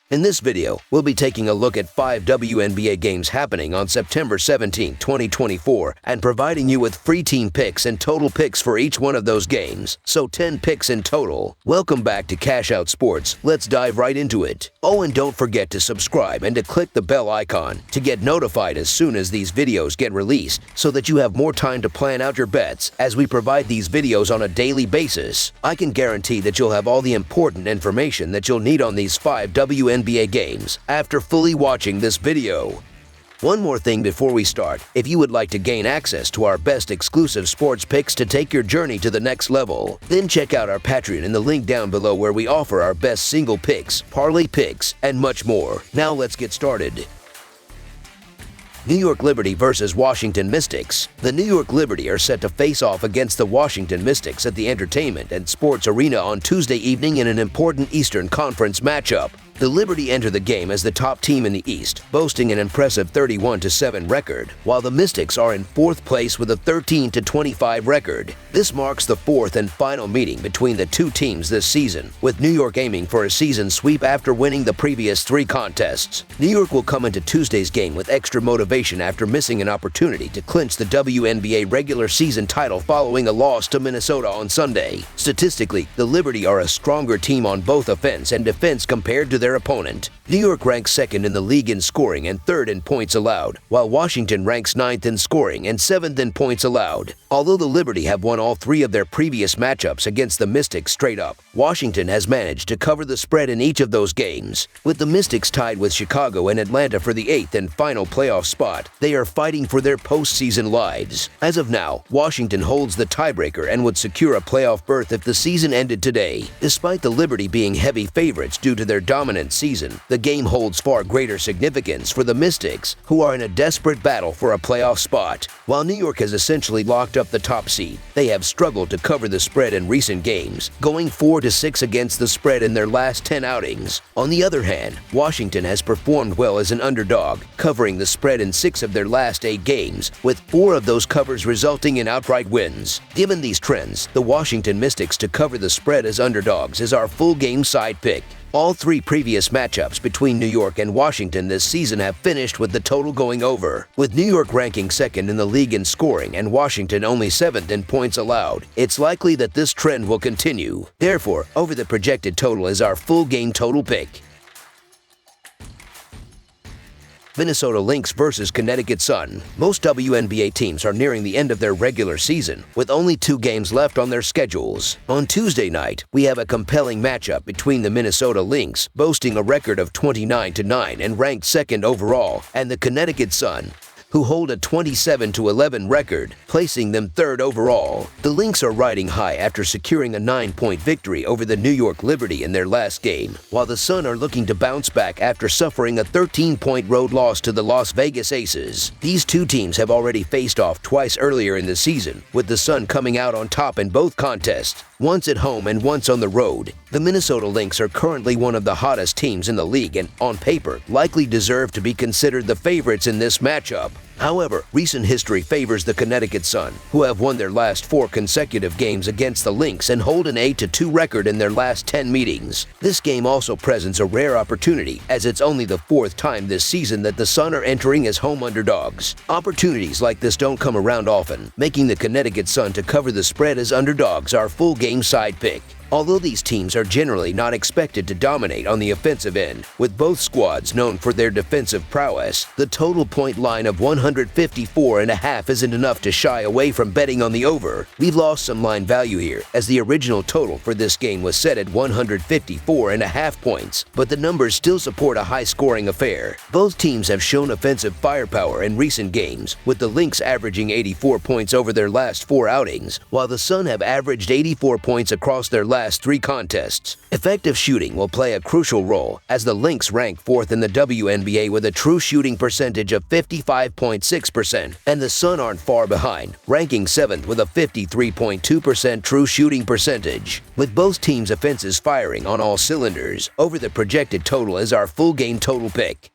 In this video, we'll be taking a look at 5 WNBA games happening on September 17, 2024, and providing you with free team picks and total picks for each one of those games, so 10 picks in total. Welcome back to Cash Out Sports. Let's dive right into it. Oh, and don't forget to subscribe and to click the bell icon to get notified as soon as these videos get released, so that you have more time to plan out your bets as we provide these videos on a daily basis. I can guarantee that you'll have all the important information that you'll need on these 5 WNBA games after fully watching this video. One more thing before we start: if you would like to gain access to our best exclusive sports picks to take your journey to the next level, then check out our Patreon in the link down below, where we offer our best single picks, parlay picks, and much more. Now let's get started. New York Liberty versus Washington Mystics. The New York Liberty are set to face off against the Washington Mystics at the Entertainment and Sports Arena on Tuesday evening in an important Eastern Conference matchup. The Liberty enter the game as the top team in the East, boasting an impressive 31-7 record, while the Mystics are in 4th place with a 13-25 record. This marks the 4th and final meeting between the two teams this season, with New York aiming for a season sweep after winning the previous 3 contests. New York will come into Tuesday's game with extra motivation after missing an opportunity to clinch the WNBA regular season title following a loss to Minnesota on Sunday. Statistically, the Liberty are a stronger team on both offense and defense compared to their opponent. New York ranks 2nd in the league in scoring and 3rd in points allowed, while Washington ranks 9th in scoring and 7th in points allowed. Although the Liberty have won all 3 of their previous matchups against the Mystics straight up, Washington has managed to cover the spread in each of those games. With the Mystics tied with Chicago and Atlanta for the 8th and final playoff spot, they are fighting for their postseason lives. As of now, Washington holds the tiebreaker and would secure a playoff berth if the season ended today. Despite the Liberty being heavy favorites due to their dominant season, the game holds far greater significance for the Mystics, who are in a desperate battle for a playoff spot. While New York has essentially locked up the top seed, they have struggled to cover the spread in recent games, going 4-6 against the spread in their last 10 outings. On the other hand, Washington has performed well as an underdog, covering the spread in 6 of their last 8 games, with 4 of those covers resulting in outright wins. Given these trends, the Washington Mystics to cover the spread as underdogs is our full game side pick. All 3 previous matchups between New York and Washington this season have finished with the total going over. With New York ranking 2nd in the league in scoring and Washington only 7th in points allowed, it's likely that this trend will continue. Therefore, over the projected total is our full game total pick. Minnesota Lynx versus Connecticut Sun. Most WNBA teams are nearing the end of their regular season, with only 2 games left on their schedules. On Tuesday night, we have a compelling matchup between the Minnesota Lynx, boasting a record of 29-9 and ranked 2nd overall, and the Connecticut Sun, who hold a 27-11 record, placing them 3rd overall. The Lynx are riding high after securing a 9-point victory over the New York Liberty in their last game, while the Sun are looking to bounce back after suffering a 13-point road loss to the Las Vegas Aces. These two teams have already faced off twice earlier in the season, with the Sun coming out on top in both contests, once at home and once on the road. The Minnesota Lynx are currently one of the hottest teams in the league and, on paper, likely deserve to be considered the favorites in this matchup. However, recent history favors the Connecticut Sun, who have won their last 4 consecutive games against the Lynx and hold an 8-2 record in their last 10 meetings. This game also presents a rare opportunity, as it's only the 4th time this season that the Sun are entering as home underdogs. Opportunities like this don't come around often, making the Connecticut Sun to cover the spread as underdogs our full game side pick. Although these teams are generally not expected to dominate on the offensive end, with both squads known for their defensive prowess, the total point line of 154.5 isn't enough to shy away from betting on the over. We've lost some line value here, as the original total for this game was set at 154.5 points, but the numbers still support a high-scoring affair. Both teams have shown offensive firepower in recent games, with the Lynx averaging 84 points over their last 4 outings, while the Sun have averaged 84 points across their last 3 contests. Effective shooting will play a crucial role, as the Lynx rank 4th in the WNBA with a true shooting percentage of 55.6%, and the Sun aren't far behind, ranking 7th with a 53.2% true shooting percentage. With both teams' offenses firing on all cylinders, over the projected total is our full game total pick.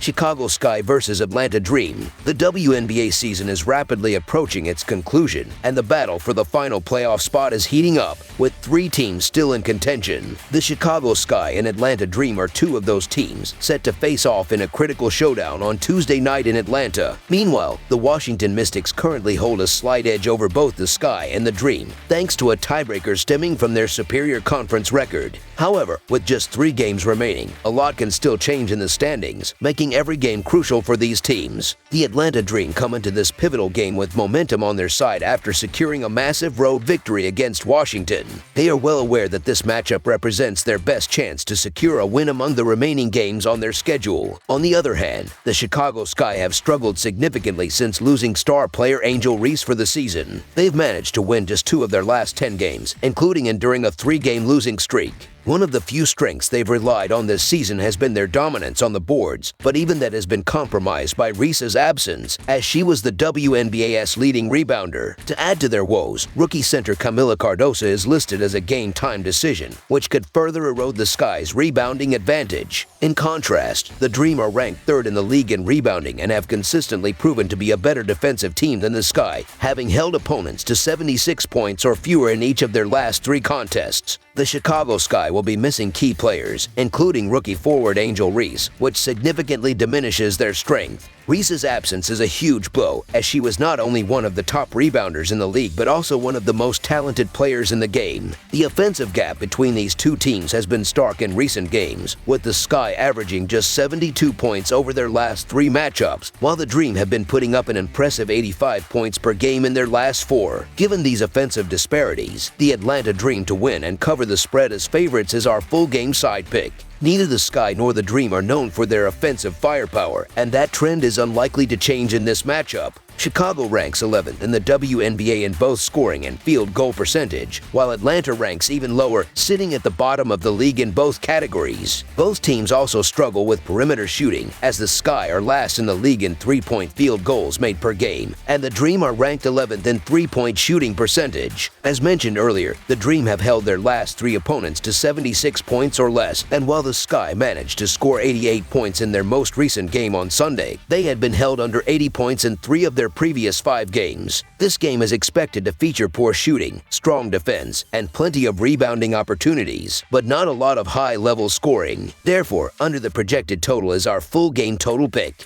Chicago Sky versus Atlanta Dream. The WNBA season is rapidly approaching its conclusion, and the battle for the final playoff spot is heating up, with 3 teams still in contention. The Chicago Sky and Atlanta Dream are 2 of those teams, set to face off in a critical showdown on Tuesday night in Atlanta. Meanwhile, the Washington Mystics currently hold a slight edge over both the Sky and the Dream, thanks to a tiebreaker stemming from their superior conference record. However, with just 3 games remaining, a lot can still change in the standings, making every game crucial for these teams. The Atlanta Dream come into this pivotal game with momentum on their side after securing a massive road victory against Washington. They are well aware that this matchup represents their best chance to secure a win among the remaining games on their schedule. On the other hand, the Chicago Sky have struggled significantly since losing star player Angel Reese for the season. They've managed to win just 2 of their last 10 games, including enduring a 3-game losing streak. One of the few strengths they've relied on this season has been their dominance on the boards, but even that has been compromised by Reese's absence, as she was the WNBA's leading rebounder. To add to their woes, rookie center Camila Cardoso is listed as a game-time decision, which could further erode the Sky's rebounding advantage. In contrast, the Dream are ranked 3rd in the league in rebounding and have consistently proven to be a better defensive team than the Sky, having held opponents to 76 points or fewer in each of their last 3 contests. The Chicago Sky will be missing key players, including rookie forward Angel Reese, which significantly diminishes their strength. Reese's absence is a huge blow, as she was not only one of the top rebounders in the league but also one of the most talented players in the game. The offensive gap between these 2 teams has been stark in recent games, with the Sky averaging just 72 points over their last 3 matchups, while the Dream have been putting up an impressive 85 points per game in their last 4. Given these offensive disparities, the Atlanta Dream to win and cover the spread as favorites is our full-game side pick. Neither the Sky nor the Dream are known for their offensive firepower, and that trend is unlikely to change in this matchup. Chicago ranks 11th in the WNBA in both scoring and field goal percentage, while Atlanta ranks even lower, sitting at the bottom of the league in both categories. Both teams also struggle with perimeter shooting, as the Sky are last in the league in 3-point field goals made per game, and the Dream are ranked 11th in 3-point shooting percentage. As mentioned earlier, the Dream have held their last 3 opponents to 76 points or less, and while the Sky managed to score 88 points in their most recent game on Sunday, they had been held under 80 points in 3 of their previous 5 games. This game is expected to feature poor shooting, strong defense, and plenty of rebounding opportunities, but not a lot of high-level scoring. Therefore, under the projected total is our full game total pick.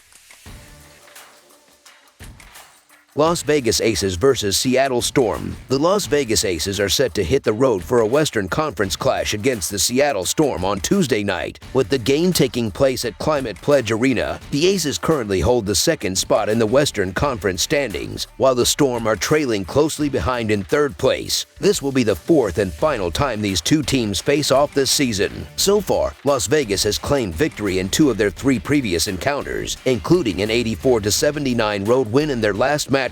Las Vegas Aces versus Seattle Storm. The Las Vegas Aces are set to hit the road for a Western Conference clash against the Seattle Storm on Tuesday night, with the game taking place at Climate Pledge Arena. The Aces currently hold the 2nd spot in the Western Conference standings, while the Storm are trailing closely behind in 3rd place. This will be the 4th and final time these 2 teams face off this season. So far, Las Vegas has claimed victory in 2 of their 3 previous encounters, including an 84-79 road win in their last matchup,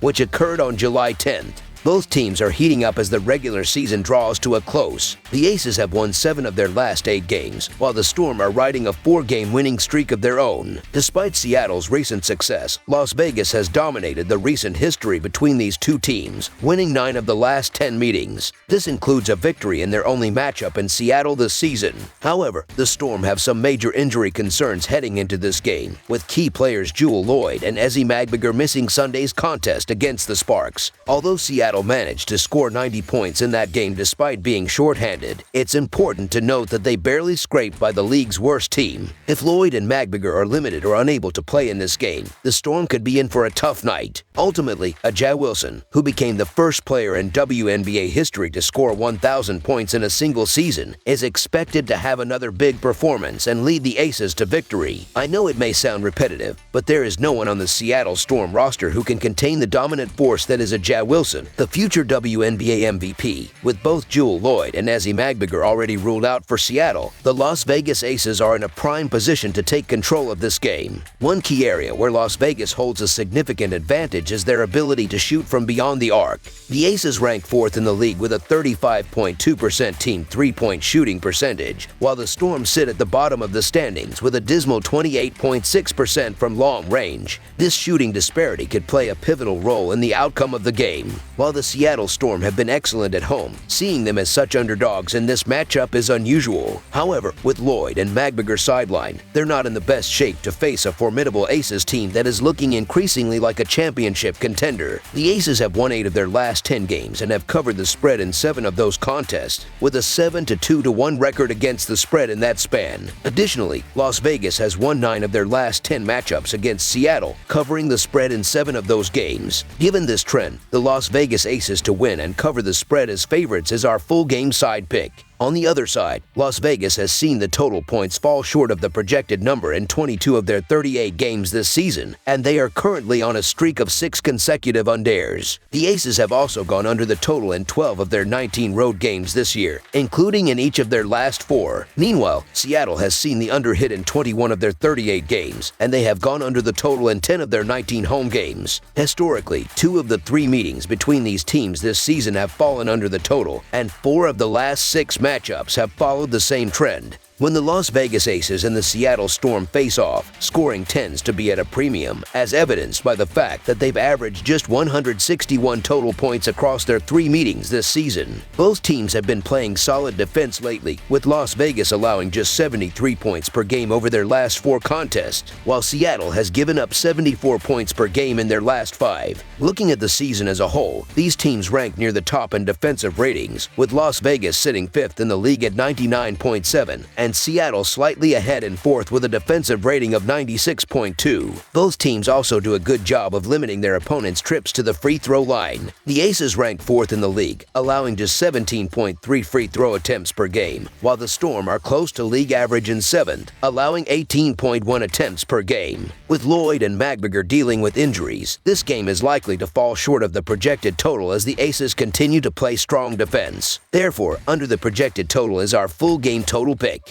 which occurred on July 10th. Both teams are heating up as the regular season draws to a close. The Aces have won 7 of their last 8 games, while the Storm are riding a 4-game winning streak of their own. Despite Seattle's recent success, Las Vegas has dominated the recent history between these 2 teams, winning 9 of the last 10 meetings. This includes a victory in their only matchup in Seattle this season. However, the Storm have some major injury concerns heading into this game, with key players Jewel Lloyd and Ezi Magbiger missing Sunday's contest against the Sparks. Although Seattle managed to score 90 points in that game despite being shorthanded, it's important to note that they barely scraped by the league's worst team. If Lloyd and Magbiger are limited or unable to play in this game, the Storm could be in for a tough night. Ultimately, Ajay Wilson, who became the first player in WNBA history to score 1,000 points in a single season, is expected to have another big performance and lead the Aces to victory. I know it may sound repetitive, but there is no one on the Seattle Storm roster who can contain the dominant force that is Ajay Wilson, the future WNBA MVP. With both Jewel Lloyd and Ezi Magbiger already ruled out for Seattle, the Las Vegas Aces are in a prime position to take control of this game. One key area where Las Vegas holds a significant advantage is their ability to shoot from beyond the arc. The Aces rank 4th in the league with a 35.2% team 3-point shooting percentage, while the Storm sit at the bottom of the standings with a dismal 28.6% from long range. This shooting disparity could play a pivotal role in the outcome of the game. While while the Seattle Storm have been excellent at home. Seeing them as such underdogs in this matchup is unusual. However, with Lloyd and Magberger sidelined, they're not in the best shape to face a formidable Aces team that is looking increasingly like a championship contender. The Aces have won 8 of their last 10 games and have covered the spread in 7 of those contests, with a 7-2-1 record against the spread in that span. Additionally, Las Vegas has won 9 of their last 10 matchups against Seattle, covering the spread in 7 of those games. Given this trend, the Las Vegas Aces to win and cover the spread as favorites is our full game side pick. On the other side, Las Vegas has seen the total points fall short of the projected number in 22 of their 38 games this season, and they are currently on a streak of 6 consecutive unders. The Aces have also gone under the total in 12 of their 19 road games this year, including in each of their last 4. Meanwhile, Seattle has seen the under hit in 21 of their 38 games, and they have gone under the total in 10 of their 19 home games. Historically, 2 of the 3 meetings between these teams this season have fallen under the total, and 4 of the last 6 matchups have followed the same trend. When the Las Vegas Aces and the Seattle Storm face off, scoring tends to be at a premium, as evidenced by the fact that they've averaged just 161 total points across their 3 meetings this season. Both teams have been playing solid defense lately, with Las Vegas allowing just 73 points per game over their last 4 contests, while Seattle has given up 74 points per game in their last 5. Looking at the season as a whole, these teams rank near the top in defensive ratings, with Las Vegas sitting 5th in the league at 99.7 and Seattle slightly ahead in 4th with a defensive rating of 96.2. Both teams also do a good job of limiting their opponents' trips to the free throw line. The Aces rank 4th in the league, allowing just 17.3 free throw attempts per game, while the Storm are close to league average in 7th, allowing 18.1 attempts per game. With Lloyd and Magberger dealing with injuries, this game is likely to fall short of the projected total as the Aces continue to play strong defense. Therefore, under the projected total is our full game total pick.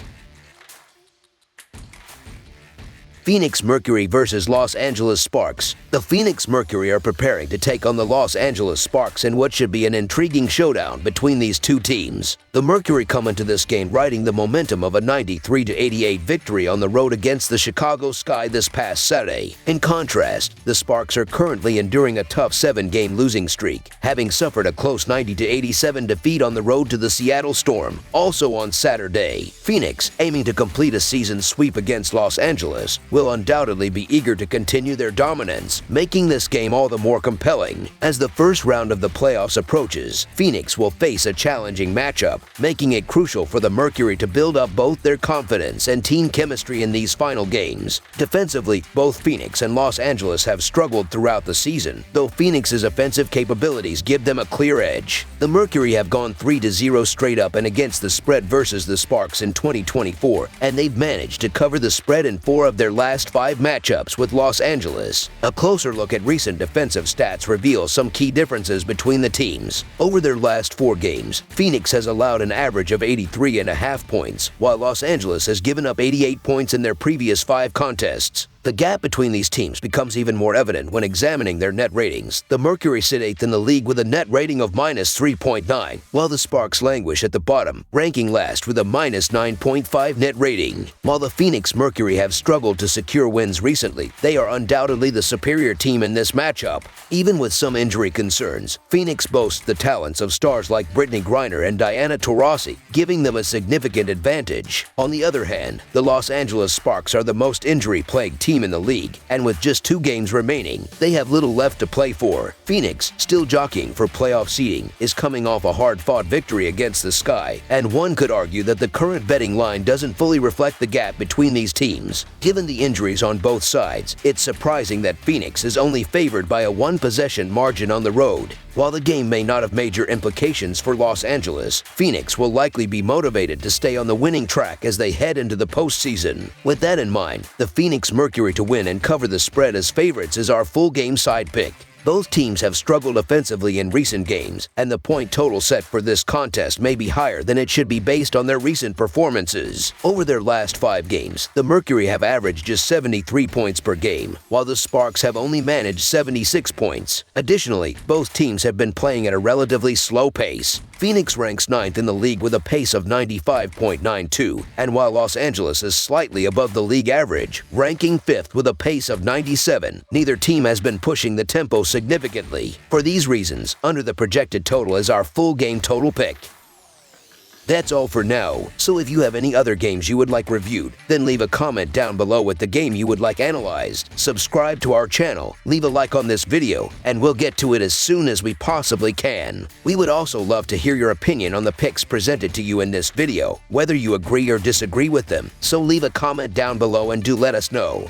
Phoenix Mercury versus Los Angeles Sparks. The Phoenix Mercury are preparing to take on the Los Angeles Sparks in what should be an intriguing showdown between these two teams. The Mercury come into this game riding the momentum of a 93-88 victory on the road against the Chicago Sky this past Saturday. In contrast, the Sparks are currently enduring a tough 7-game losing streak, having suffered a close 90-87 defeat on the road to the Seattle Storm, also on Saturday. Phoenix, aiming to complete a season sweep against Los Angeles, will undoubtedly be eager to continue their dominance, making this game all the more compelling. As the first round of the playoffs approaches, Phoenix will face a challenging matchup, making it crucial for the Mercury to build up both their confidence and team chemistry in these final games. Defensively, both Phoenix and Los Angeles have struggled throughout the season, though Phoenix's offensive capabilities give them a clear edge. The Mercury have gone 3-0 straight up and against the spread versus the Sparks in 2024, and they've managed to cover the spread in 4 of their last 5 matchups with Los Angeles. A closer look at recent defensive stats reveals some key differences between the teams. Over their last 4 games, Phoenix has allowed an average of 83.5 points, while Los Angeles has given up 88 points in their previous 5 contests. The gap between these teams becomes even more evident when examining their net ratings. The Mercury sit 8th in the league with a net rating of -3.9, while the Sparks languish at the bottom, ranking last with a -9.5 net rating. While the Phoenix Mercury have struggled to secure wins recently, they are undoubtedly the superior team in this matchup. Even with some injury concerns, Phoenix boasts the talents of stars like Brittany Griner and Diana Taurasi, giving them a significant advantage. On the other hand, the Los Angeles Sparks are the most injury-plagued team in the league, and with just 2 games remaining, they have little left to play for. Phoenix, still jockeying for playoff seeding, is coming off a hard-fought victory against the Sky, and one could argue that the current betting line doesn't fully reflect the gap between these teams. Given the injuries on both sides, it's surprising that Phoenix is only favored by a 1-possession margin on the road. While the game may not have major implications for Los Angeles, Phoenix will likely be motivated to stay on the winning track as they head into the postseason. With that in mind, the Phoenix Mercury to win and cover the spread as favorites is our full game side pick. Both teams have struggled offensively in recent games, and the point total set for this contest may be higher than it should be based on their recent performances. Over their last 5 games, the Mercury have averaged just 73 points per game, while the Sparks have only managed 76 points. Additionally, both teams have been playing at a relatively slow pace. Phoenix ranks 9th in the league with a pace of 95.92, and while Los Angeles is slightly above the league average, ranking 5th with a pace of 97, neither team has been pushing the tempo significantly. For these reasons, under the projected total is our full game total pick. That's all for now, so if you have any other games you would like reviewed, then leave a comment down below with the game you would like analyzed, subscribe to our channel, leave a like on this video, and we'll get to it as soon as we possibly can. We would also love to hear your opinion on the picks presented to you in this video, whether you agree or disagree with them, so leave a comment down below and do let us know.